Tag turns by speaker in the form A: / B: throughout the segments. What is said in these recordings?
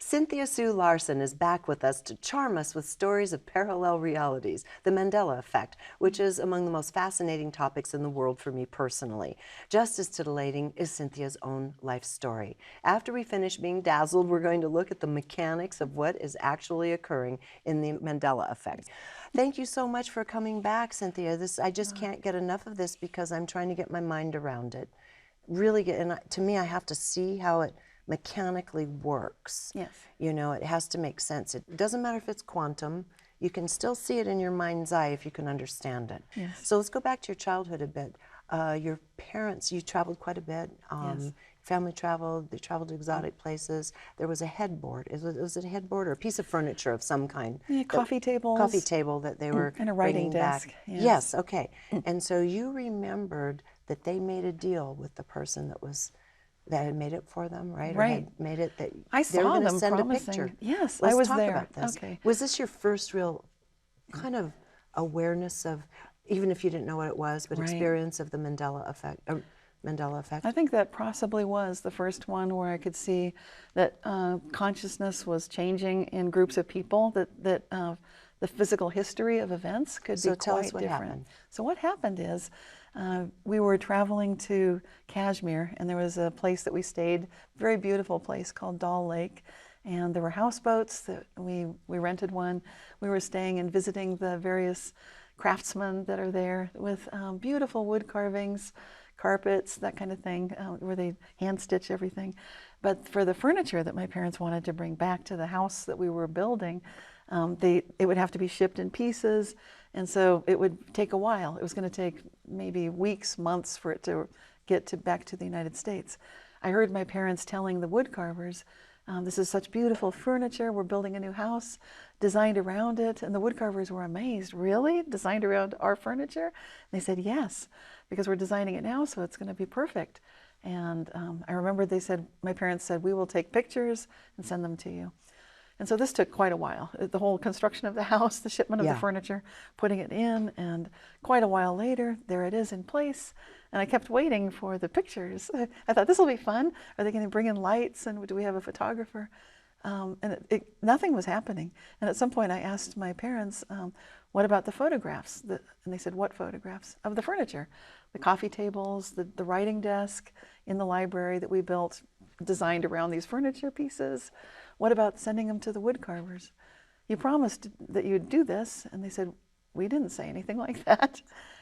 A: Cynthia Sue Larson is back with us to charm us with stories of parallel realities, the Mandela Effect, which is among the most fascinating topics in the world for me personally. Just as titillating is Cynthia's own life story. After we finish being dazzled, we're going to look at the mechanics of what is actually occurring in the Mandela Effect. Thank you so much for coming back, Cynthia. I just can't get enough of this because I'm trying to get my mind around it. Really, and to me, I have to see how it mechanically works.
B: Yes.
A: You know, it has to make sense. It doesn't matter if it's quantum. You can still see it in your mind's eye if you can understand it.
B: Yes.
A: So let's go back to your childhood a bit. Your parents, you traveled quite a bit.
B: Yes.
A: Family traveled, they traveled to exotic places. There was a headboard. Was it a headboard or a piece of furniture of some kind?
B: Yeah, coffee tables.
A: Coffee table that they were
B: and a writing
A: bringing
B: desk.
A: back.
B: Yes.
A: Yes, okay. And so you remembered that they made a deal with the person that had made it for them, right?
B: Right.
A: Or had made it that
B: I
A: they were
B: saw
A: going to
B: them
A: send
B: promising.
A: a picture.
B: Yes,
A: Let's
B: I was
A: talk
B: there.
A: about this.
B: Okay.
A: Was this your first real kind of awareness of, even if you didn't know what it was, but
B: Right.
A: experience of the Mandela Effect? Mandela Effect?
B: I think that possibly was the first one where I could see that consciousness was changing in groups of people, that the physical history of events could be
A: So tell
B: quite
A: us what
B: different.
A: happened.
B: So what happened is we were traveling to Kashmir, and there was a place that we stayed, very beautiful place called Dal Lake, and there were houseboats that we rented one. We were staying and visiting the various craftsmen that are there with beautiful wood carvings, carpets, that kind of thing, where they hand stitch everything. But for the furniture that my parents wanted to bring back to the house that we were building, it would have to be shipped in pieces, and so it would take a while. It was going to take maybe weeks, months for it to get back to the United States. I heard my parents telling the wood carvers, this is such beautiful furniture, we're building a new house designed around it, and the wood carvers were amazed. Really? Designed around our furniture? And they said, yes, because we're designing it now, so it's going to be perfect. And I remember my parents said, we will take pictures and send them to you. And so this took quite a while. The whole construction of the house, the shipment of the furniture, putting it in, and quite a while later, there it is in place. And I kept waiting for the pictures. I thought, this will be fun. Are they going to bring in lights, and do we have a photographer? And nothing was happening. And at some point I asked my parents, what about the photographs? And they said, what photographs? Of the furniture, the coffee tables, the writing desk in the library that we built, designed around these furniture pieces. What about sending them to the wood carvers? You promised that you'd do this. And they said, we didn't say anything like that.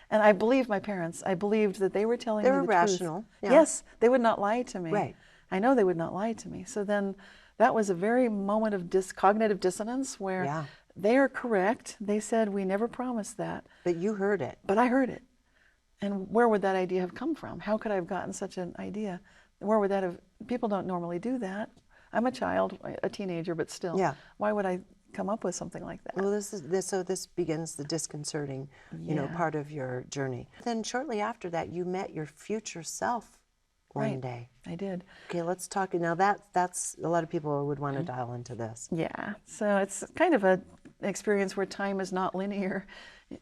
B: And I believed my parents. I believed that they were telling me the truth.
A: They were rational. Yeah.
B: Yes, they would not lie to me.
A: Right.
B: I know they would not lie to me. So then that was a very moment of cognitive dissonance where they are correct. They said, we never promised that.
A: But you heard it.
B: But I heard it. And where would that idea have come from? How could I have gotten such an idea? Where would that have, people don't normally do that. I'm a child, a teenager, but still.
A: Yeah.
B: Why would I come up with something like that?
A: Well, this begins the disconcerting, part of your journey. Then shortly after that, you met your future self one day.
B: I did.
A: Okay, let's talk. Now that's a lot of people would want to dial into this.
B: Yeah. So it's kind of an experience where time is not linear,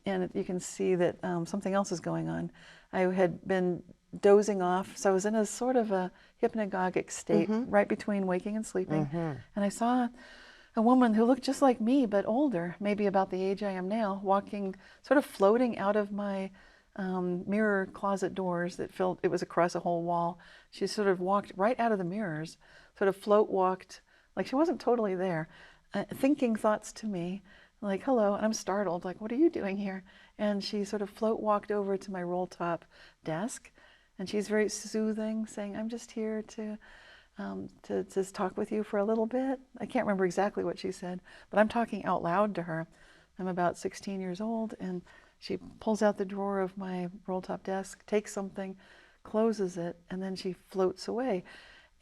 B: and you can see that something else is going on. I had been dozing off, so I was in a sort of a hypnagogic state, right between waking and sleeping, and I saw a woman who looked just like me, but older, maybe about the age I am now, walking, sort of floating out of my mirror closet doors that it was across a whole wall. She sort of walked right out of the mirrors, sort of walked, like she wasn't totally there, thinking thoughts to me, like, hello, and I'm startled, like, what are you doing here? And she sort of walked over to my roll top desk, and she's very soothing, saying, I'm just here to just talk with you for a little bit. I can't remember exactly what she said, but I'm talking out loud to her. I'm about 16 years old, and she pulls out the drawer of my roll top desk, takes something, closes it, and then she floats away.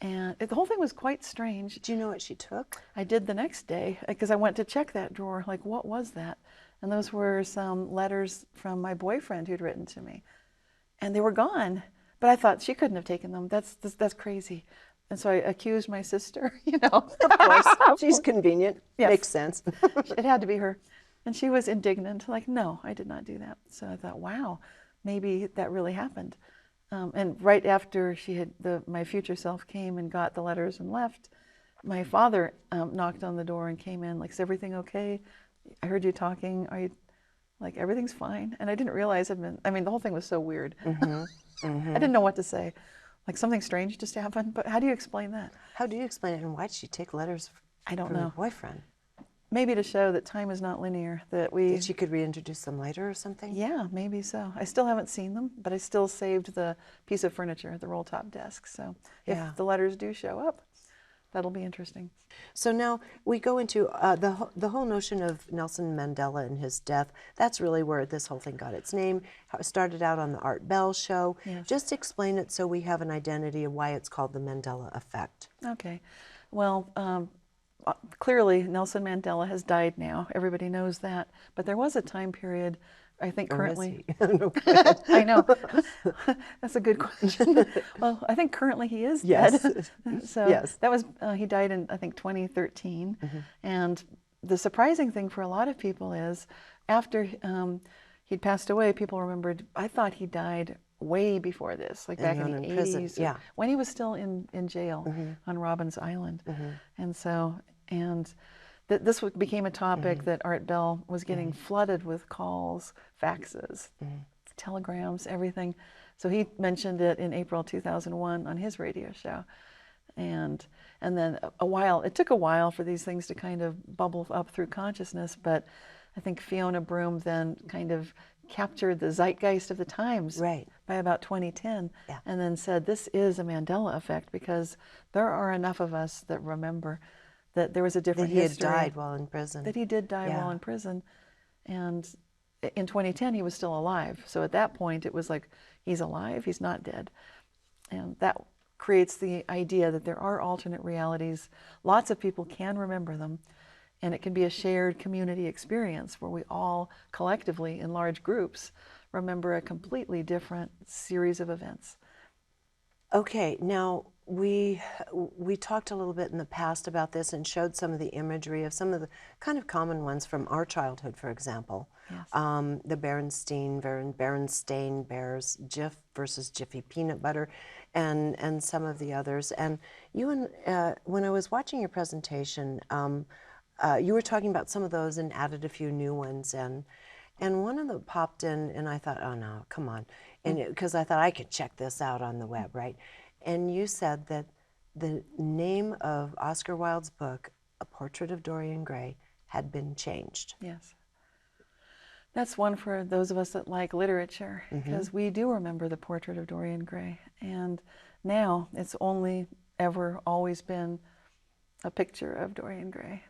B: And the whole thing was quite strange.
A: Do you know what she took?
B: I did the next day, because I went to check that drawer, like, what was that? And those were some letters from my boyfriend who'd written to me. And they were gone. But I thought, she couldn't have taken them. That's crazy. And so I accused my sister,
A: Of course. She's convenient.
B: Yes.
A: Makes sense.
B: It had to be her. And she was indignant, like, no, I did not do that. So I thought, wow, maybe that really happened. And right after my future self came and got the letters and left, my father knocked on the door and came in, like, is everything okay? I heard you talking. Are you, like, everything's fine? And I didn't realize I mean, the whole thing was so weird. I didn't know what to say. Like, something strange just happened, but how do you explain that?
A: How do you explain it? And why'd she take letters
B: I don't
A: from her
B: know.
A: boyfriend?
B: Maybe to show that time is not linear, that we...
A: That she could reintroduce them later or something?
B: Yeah, maybe so. I still haven't seen them, but I still saved the piece of furniture, the roll-top desk. So
A: Yeah.
B: if the letters do show up, that'll be interesting.
A: So now we go into the whole notion of Nelson Mandela and his death. That's really where this whole thing got its name. How it started out on the Art Bell show.
B: Yes.
A: Just explain it so we have an identity of why it's called the Mandela Effect.
B: Okay. Well, clearly Nelson Mandela has died now. Everybody knows that. But there was a time period, I think currently...
A: No, go ahead.
B: I know. That's a good question. Well, I think currently he is
A: Yes.
B: dead. So
A: Yes.
B: that was, he died in, I think, 2013. And the surprising thing for a lot of people is after he'd passed away, people remembered, I thought he died way before this, like back in the 80s.
A: Yeah.
B: When he was still in jail on Robbins Island. And so, this became a topic that Art Bell was getting flooded with calls, faxes, telegrams, everything. So he mentioned it in April 2001 on his radio show. And then it took a while for these things to kind of bubble up through consciousness, but I think Fiona Broome then kind of captured the zeitgeist of the times by about 2010, and then said this is a Mandela effect because there are enough of us that remember that there was a different history.
A: That he had died while in prison.
B: That he did die while in prison. And in 2010, he was still alive. So at that point, it was like, he's alive, he's not dead. And that creates the idea that there are alternate realities. Lots of people can remember them. And it can be a shared community experience where we all collectively, in large groups, remember a completely different series of events.
A: Okay, now we talked a little bit in the past about this and showed some of the imagery of some of the kind of common ones from our childhood, for example.
B: Yes.
A: The Berenstain Bears, Jif versus Jiffy Peanut Butter, and some of the others. And you when I was watching your presentation, you were talking about some of those and added a few new ones, and one of them popped in, and I thought, oh no, come on, and because I thought I could check this out on the web, right? And you said that the name of Oscar Wilde's book, A Portrait of Dorian Gray, had been changed.
B: Yes. That's one for those of us that like literature, because we do remember The Portrait of Dorian Gray, and now it's only ever always been a picture of Dorian Gray.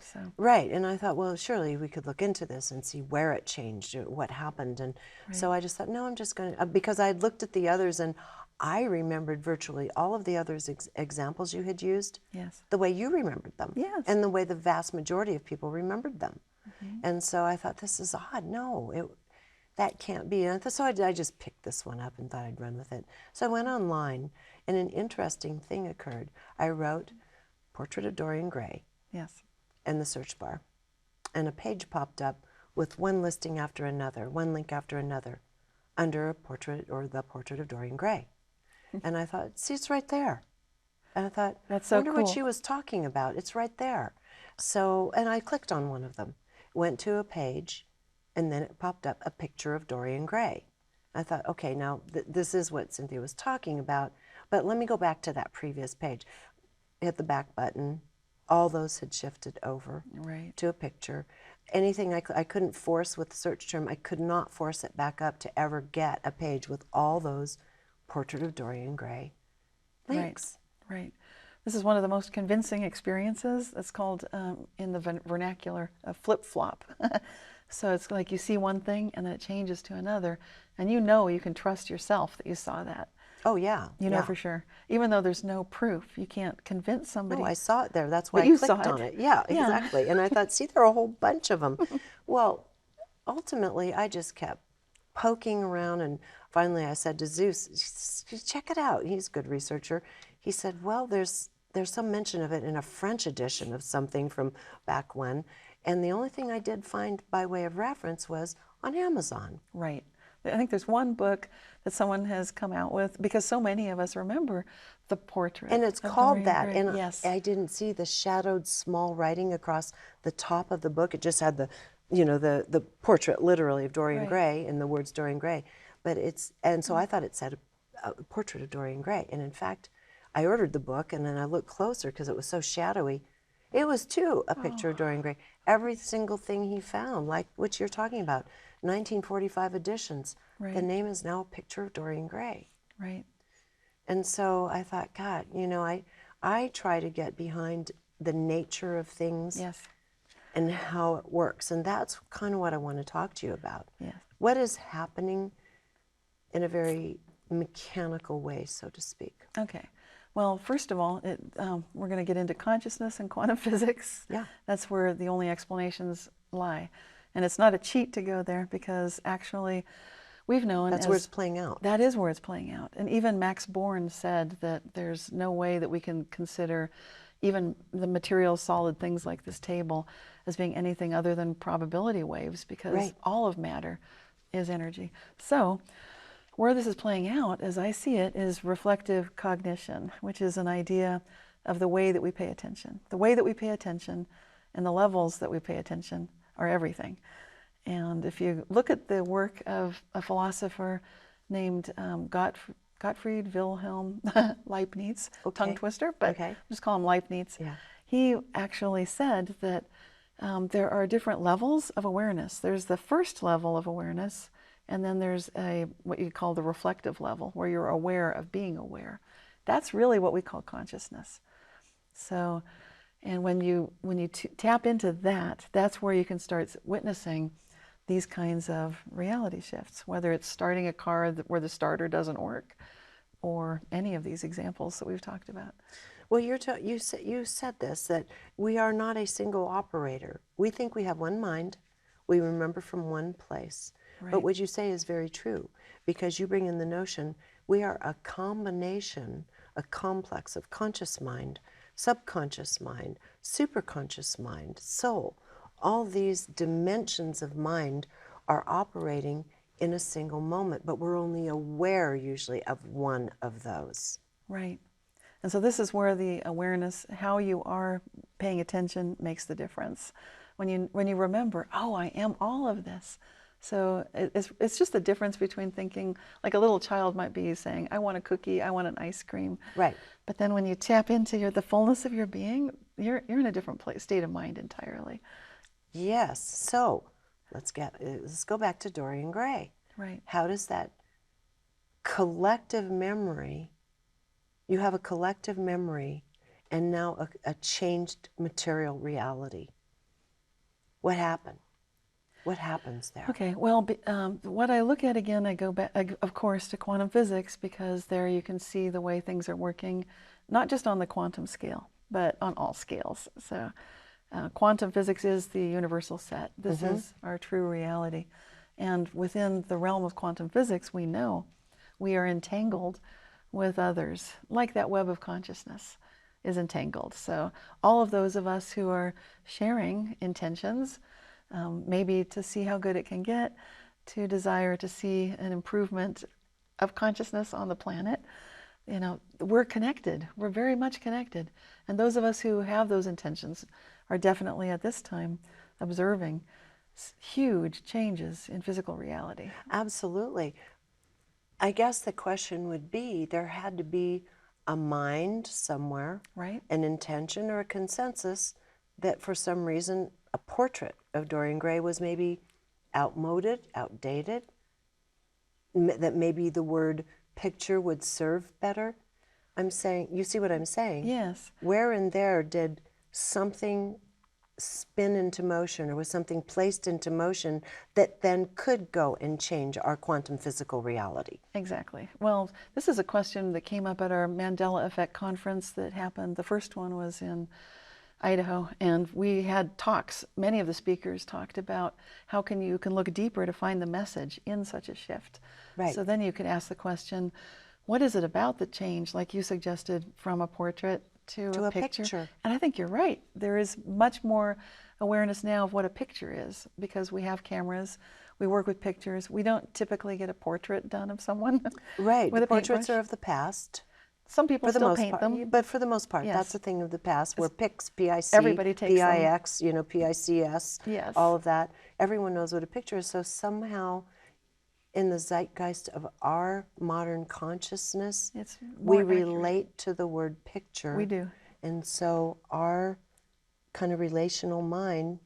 B: So.
A: Right, and I thought, well, surely we could look into this and see where it changed, or what happened, and so I just thought, no, I'm just going to, because I had looked at the others and I remembered virtually all of the others examples you had used, the way you remembered them, and the way the vast majority of people remembered them. And so I thought, this is odd. No, that can't be. And so I just picked this one up and thought I'd run with it. So I went online, and an interesting thing occurred. I wrote Portrait of Dorian Gray in the search bar, and a page popped up with one listing after another, one link after another, under a portrait or the Portrait of Dorian Gray. And I thought, see, it's right there. And I thought,
B: that's so
A: I wonder
B: cool.
A: what she was talking about. It's right there. So, and I clicked on one of them, went to a page, and then it popped up a picture of Dorian Gray. I thought, okay, now this is what Cynthia was talking about, but let me go back to that previous page. Hit the back button. All those had shifted over to a picture. Anything I couldn't force with the search term, I could not force it back up to ever get a page with all those Portrait of Dorian Gray links.
B: Right. This is one of the most convincing experiences. It's called, in the vernacular, a flip-flop. So it's like you see one thing and then it changes to another, and you know you can trust yourself that you saw that.
A: Oh, yeah.
B: You know for sure. Even though there's no proof, you can't convince somebody.
A: No, I saw it there. That's why I clicked on it. Yeah, exactly. And I thought, see, there are a whole bunch of them. Well, ultimately, I just kept poking around, and finally I said to Zeus, check it out. He's a good researcher. He said, well, there's some mention of it in a French edition of something from back when, and the only thing I did find by way of reference was on Amazon.
B: Right. I think there's one book that someone has come out with, because so many of us remember the portrait.
A: And it's
B: of
A: called
B: Dorian
A: that.
B: Gray.
A: And
B: yes,
A: I didn't see the shadowed small writing across the top of the book. It just had the, you know, the portrait literally of Dorian
B: Right.
A: Gray and the words Dorian Gray. But it's, and so I thought it said a portrait of Dorian Gray. And in fact, I ordered the book and then I looked closer because it was so shadowy. It was too a picture of Dorian Gray. Every single thing he found, like what you're talking about, 1945 editions. The
B: Right.
A: name is now a picture of Dorian Gray.
B: right.
A: And so I thought, God, you know, I try to get behind the nature of things
B: Yes,
A: and how it works. And that's kind of what I want to talk to you about.
B: yes.
A: What is happening in a very mechanical way, so to speak?
B: Okay. Well, first of all, we're going to get into consciousness and quantum physics.
A: Yeah.
B: That's where the only explanations lie. And it's not a cheat to go there, because actually we've known
A: That's
B: as,
A: where it's playing out.
B: that is where it's playing out. And even Max Born said that there's no way that we can consider even the material solid things like this table as being anything other than probability waves, because
A: Right.
B: all of matter is energy. So where this is playing out, as I see it, is reflective cognition, which is an idea of the way that we pay attention. The way that we pay attention and the levels that we pay attention are everything. And if you look at the work of a philosopher named Gottfried Wilhelm Leibniz,
A: Okay.
B: tongue twister, but
A: Okay.
B: just call him Leibniz.
A: Yeah.
B: He actually said that there are different levels of awareness. There's the first level of awareness, and then there's what you call the reflective level, where you're aware of being aware. That's really what we call consciousness. So, and when you tap into that, that's where you can start witnessing these kinds of reality shifts, whether it's starting a car where the starter doesn't work, or any of these examples that we've talked about.
A: Well, you said this, that we are not a single operator. We think we have one mind. We remember from one place. But
B: Right.
A: what you say is very true, because you bring in the notion we are a combination, a complex of conscious mind, subconscious mind, superconscious mind, soul. All these dimensions of mind are operating in a single moment, but we're only aware usually of one of those.
B: Right. And so this is where the awareness, how you are paying attention, makes the difference. When you remember, oh, I am all of this. So it's just the difference between thinking, like a little child might be saying, I want a cookie, I want an ice cream.
A: Right.
B: But then when you tap into the fullness of your being, you're in a different state of mind entirely.
A: Yes. So let's go back to Dorian Gray.
B: Right.
A: How does that collective memory, you have a collective memory and now a changed material reality. What happened? What happens there?
B: Okay, well, what I look at again, I go back, of course, to quantum physics, because there you can see the way things are working, not just on the quantum scale, but on all scales. So quantum physics is the universal set. This is our true reality. And within the realm of quantum physics, we know we are entangled with others, like that web of consciousness is entangled. So all of those of us who are sharing intentions, maybe to see how good it can get, to desire to see an improvement of consciousness on the planet, you know, we're connected. We're very much connected. And those of us who have those intentions are definitely at this time observing huge changes in physical reality.
A: Absolutely. I guess the question would be, there had to be a mind somewhere,
B: Right.
A: an intention or a consensus that for some reason a portrait of Dorian Gray was maybe outmoded, outdated, that maybe the word picture would serve better. I'm saying, you see what I'm saying?
B: Yes.
A: Where in there did something spin into motion, or was something placed into motion that then could go and change our quantum physical reality?
B: Exactly. Well, this is a question that came up at our Mandela Effect conference that happened. The first one was in Idaho, and we had talks. Many of the speakers talked about how you can look deeper to find the message in such a shift.
A: Right.
B: So then you could ask the question, what is it about the change, like you suggested, from a portrait to a picture? And I think you're right. There is much more awareness now of what a picture is, because we have cameras, We work with pictures. We don't typically get a portrait done of someone
A: Right.
B: with a
A: Portraits
B: paintbrush.
A: are of the past.
B: Some people
A: For the
B: still
A: most
B: paint
A: part,
B: them.
A: but for the most part, that's
B: Yes.
A: a thing of the past. Where pics,
B: Everybody takes them.
A: PIX, you know, PICS,
B: Yes.
A: all of that. Everyone knows what a picture is. So somehow, in the zeitgeist of our modern consciousness,
B: It's
A: we
B: more accurate.
A: relate to the word picture.
B: We do.
A: And so our kind of relational mind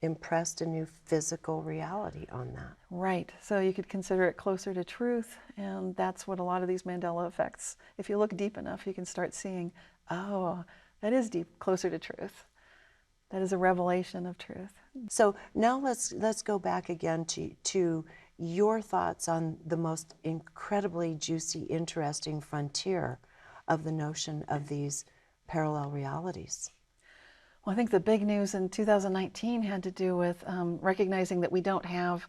A: impressed a new physical reality on that.
B: Right. So you could consider it closer to truth, and that's what a lot of these Mandela effects, if you look deep enough, you can start seeing, oh, that is deep, closer to truth. That is a revelation of truth.
A: So now let's go back again to your thoughts on the most incredibly juicy, interesting frontier of the notion of these parallel realities.
B: Well, I think the big news in 2019 had to do with recognizing that we don't have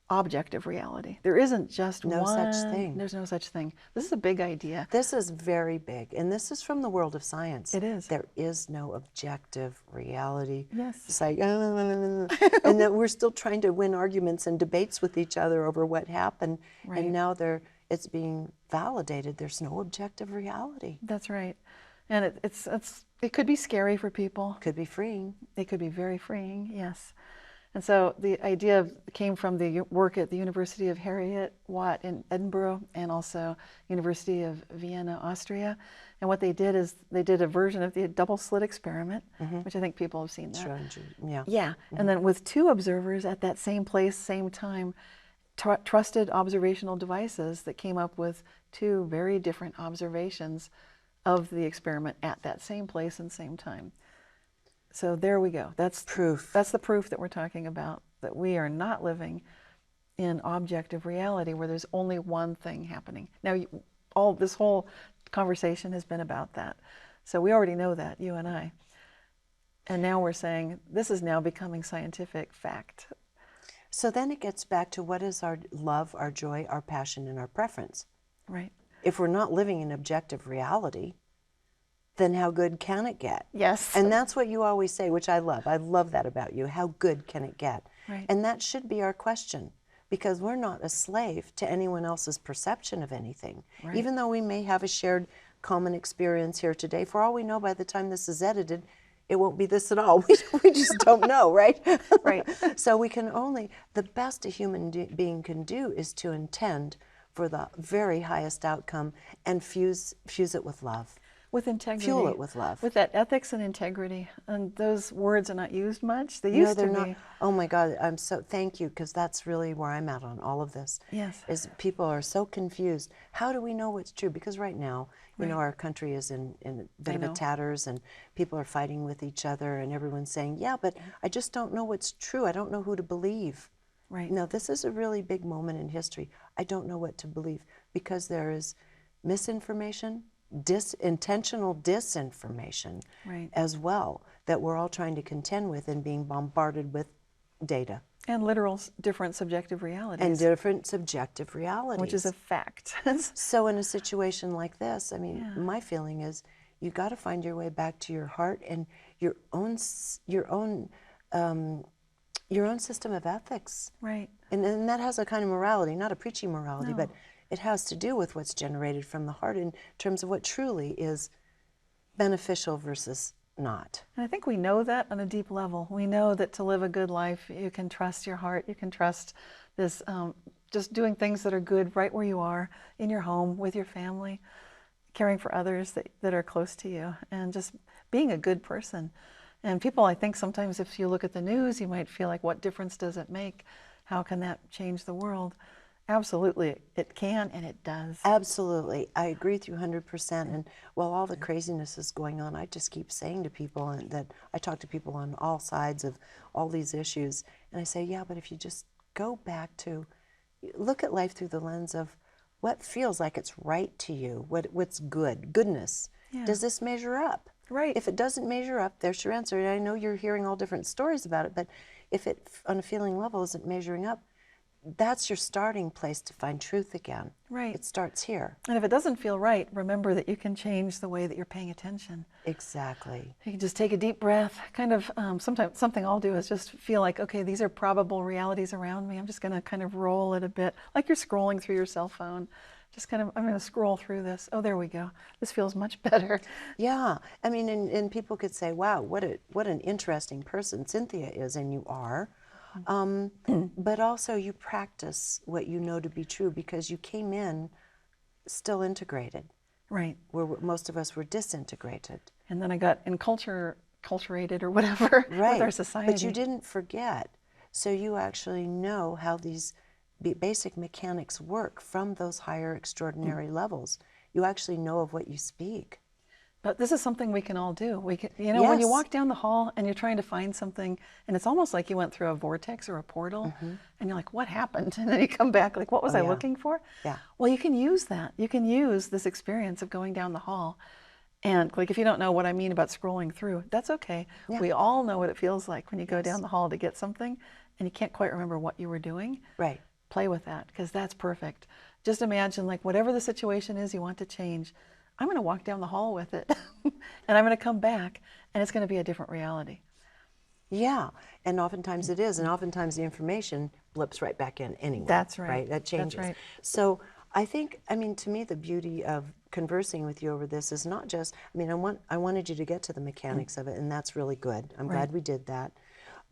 B: objective reality. There isn't just
A: No
B: one.
A: such thing.
B: There's no such thing. This is a big idea.
A: This is very big, and this is from the world of science.
B: It is.
A: There is no objective reality.
B: Yes.
A: It's like, and that we're still trying to win arguments and debates with each other over what happened,
B: Right.
A: and now it's being validated. There's no objective reality.
B: That's right. And it could be scary for people.
A: Could be freeing.
B: It could be very freeing, yes. And so the idea came from the work at the University of Harriet Watt in Edinburgh and also University of Vienna, Austria. And what they did is they did a version of the double slit experiment, which I think people have seen that.
A: Schrodinger, yeah.
B: Yeah, and then with two observers at that same place, same time, trusted observational devices that came up with two very different observations of the experiment at that same place and same time. So there we go. That's
A: Proof.
B: That's the proof that we're talking about, that we are not living in objective reality where there's only one thing happening. Now, this whole conversation has been about that. So we already know that, you and I. And now we're saying this is now becoming scientific fact.
A: So then it gets back to what is our love, our joy, our passion, and our preference.
B: Right.
A: If we're not living in objective reality, then how good can it get?
B: Yes.
A: And that's what you always say, which I love. I love that about you. How good can it get?
B: Right.
A: And that should be our question, because we're not a slave to anyone else's perception of anything.
B: Right.
A: Even though we may have a shared common experience here today, for all we know, by the time this is edited, it won't be this at all. We just don't know, right?
B: Right.
A: So the best a human being can do is to intend for the very highest outcome and fuse it with love.
B: With integrity.
A: Fuel it with love.
B: With that ethics and integrity. And those words are not used much. They used
A: they're
B: to
A: not.
B: be.
A: Oh my God, thank you, because that's really where I'm at on all of this.
B: Yes.
A: Is people are so confused. How do we know what's true? Because right now, you know, our country is in a bit of a tatters, and people are fighting with each other, and everyone's saying, yeah, but I just don't know what's true. I don't know who to believe.
B: Right.
A: No, this is a really big moment in history. I don't know what to believe, because there is misinformation, intentional disinformation,
B: Right.
A: as well, that we're all trying to contend with and being bombarded with data.
B: And literal different subjective realities.
A: And different subjective realities.
B: Which is a fact.
A: So in a situation like this, I mean,
B: Yeah.
A: my feeling is you've got to find your way back to your heart and your own system of ethics.
B: Right.
A: And that has a kind of morality, not a preachy morality,
B: No.
A: but it has to do with what's generated from the heart in terms of what truly is beneficial versus not.
B: And I think we know that on a deep level. We know that to live a good life, you can trust your heart. You can trust this, just doing things that are good right where you are, in your home, with your family, caring for others that are close to you, and just being a good person. And people, I think sometimes if you look at the news, you might feel like, what difference does it make? How can that change the world? Absolutely, it can and it does.
A: Absolutely. I agree with you 100%. And while all the craziness is going on, I just keep saying to people, and that I talk to people on all sides of all these issues, and I say, yeah, but if you just go back to look at life through the lens of what feels like it's right to you, what's goodness.
B: Yeah.
A: Does this measure up?
B: Right.
A: If it doesn't measure up, there's your answer. And I know you're hearing all different stories about it, but if it, on a feeling level, isn't measuring up, that's your starting place to find truth again.
B: Right.
A: It starts here.
B: And if it doesn't feel right, remember that you can change the way that you're paying attention.
A: Exactly.
B: You can just take a deep breath. Kind of, sometimes something I'll do is just feel like, okay, these are probable realities around me. I'm just going to kind of roll it a bit, like you're scrolling through your cell phone. Just kind of, I'm going to scroll through this. Oh, there we go. This feels much better.
A: Yeah. I mean, and people could say, wow, what an interesting person Cynthia is, and you are. But also you practice what you know to be true because you came in still integrated.
B: Right.
A: Where most of us were disintegrated.
B: And then I got enculturated or whatever with our society.
A: But you didn't forget. So you actually know how these basic mechanics work from those higher extraordinary levels. You actually know of what you speak.
B: But this is something we can all do. We can, you know, when you walk down the hall and you're trying to find something, and it's almost like you went through a vortex or a portal, and you're like, what happened? And then you come back like, what was I looking for?
A: Yeah.
B: Well, you can use that. You can use this experience of going down the hall. And like, if you don't know what I mean about scrolling through, that's okay.
A: Yeah.
B: We all know what it feels like when you go down the hall to get something and you can't quite remember what you were doing.
A: Right.
B: Play with that, because that's perfect. Just imagine, like, whatever the situation is you want to change, I'm going to walk down the hall with it and I'm going to come back and it's going to be a different reality.
A: Yeah, and oftentimes it is, and oftentimes the information blips right back in anyway.
B: That's right.
A: Right, that changes.
B: That's right.
A: So I think, I mean, to me, the beauty of conversing with you over this is not just, I mean, I wanted you to get to the mechanics of it, and that's really good. I'm glad we did that.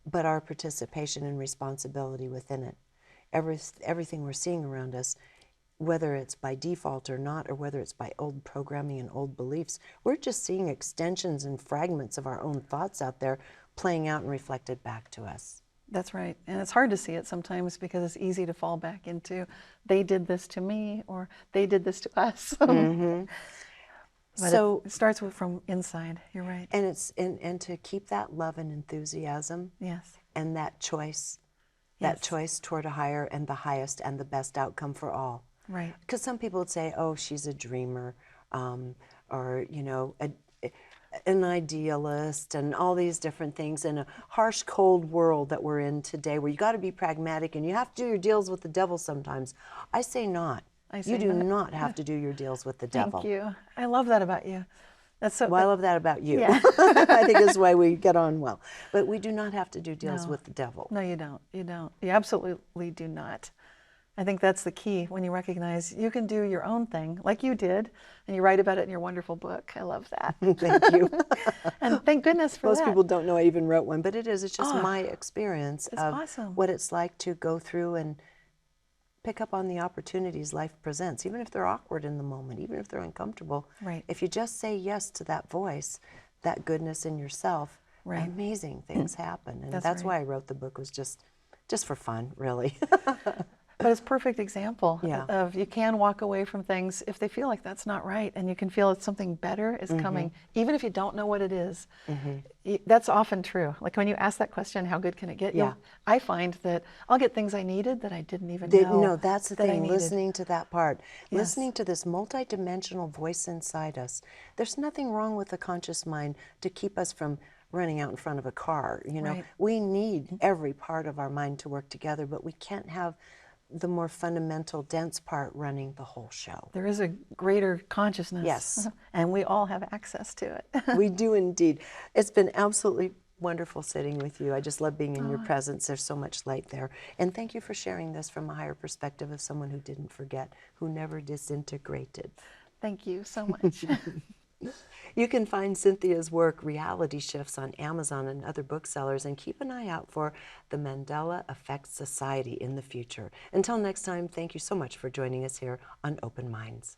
A: But our participation and responsibility within it, everything we're seeing around us, whether it's by default or not, or whether it's by old programming and old beliefs, we're just seeing extensions and fragments of our own thoughts out there playing out and reflected back to us.
B: That's right. And it's hard to see it sometimes because it's easy to fall back into, they did this to me or they did this to us. But
A: So
B: it starts from inside. You're right.
A: And it's and to keep that love and enthusiasm
B: Yes.
A: and that choice toward a higher and the highest and the best outcome for all.
B: Right.
A: Because some people would say, oh, she's a dreamer, or, you know, an idealist, and all these different things in a harsh, cold world that we're in today where you got to be pragmatic and you have to do your deals with the devil sometimes. I say not. You do not have to do your deals with the devil.
B: Thank you. I love that about you. That's so.
A: Well, I love that about you.
B: Yeah.
A: I think that's why we get on well. But we do not have to do deals with the devil.
B: No, you don't. You don't. You absolutely do not. I think that's the key, when you recognize you can do your own thing, like you did, and you write about it in your wonderful book. I love that.
A: Thank you.
B: And thank goodness for that.
A: Most people don't know I even wrote one, but it is. It's just my experience of
B: awesome.
A: what it's like to go through and pick up on the opportunities life presents, even if they're awkward in the moment, even if they're uncomfortable.
B: Right.
A: If you just say yes to that voice, that goodness in yourself, amazing things happen. And that's why I wrote the book, was just for fun, really.
B: But it's a perfect example
A: Yeah.
B: of you can walk away from things if they feel like that's not right, and you can feel that something better is coming, even if you don't know what it is. That's often true. Like when you ask that question, how good can it get? I find that I'll get things I needed that I didn't even know.
A: No, that's the
B: that I
A: thing,
B: needed.
A: listening to that part. Listening to this multidimensional voice inside us. There's nothing wrong with the conscious mind to keep us from running out in front of a car. You know, we need every part of our mind to work together, but we can't have the more fundamental, dense part running the whole show.
B: There is a greater consciousness.
A: Yes.
B: And we all have access to it.
A: We do indeed. It's been absolutely wonderful sitting with you. I just love being in your presence. There's so much light there. And thank you for sharing this from a higher perspective of someone who didn't forget, who never disintegrated.
B: Thank you so much.
A: You can find Cynthia's work, Reality Shifts, on Amazon and other booksellers, and keep an eye out for the Mandela Effect Society in the future. Until next time, thank you so much for joining us here on Open Minds.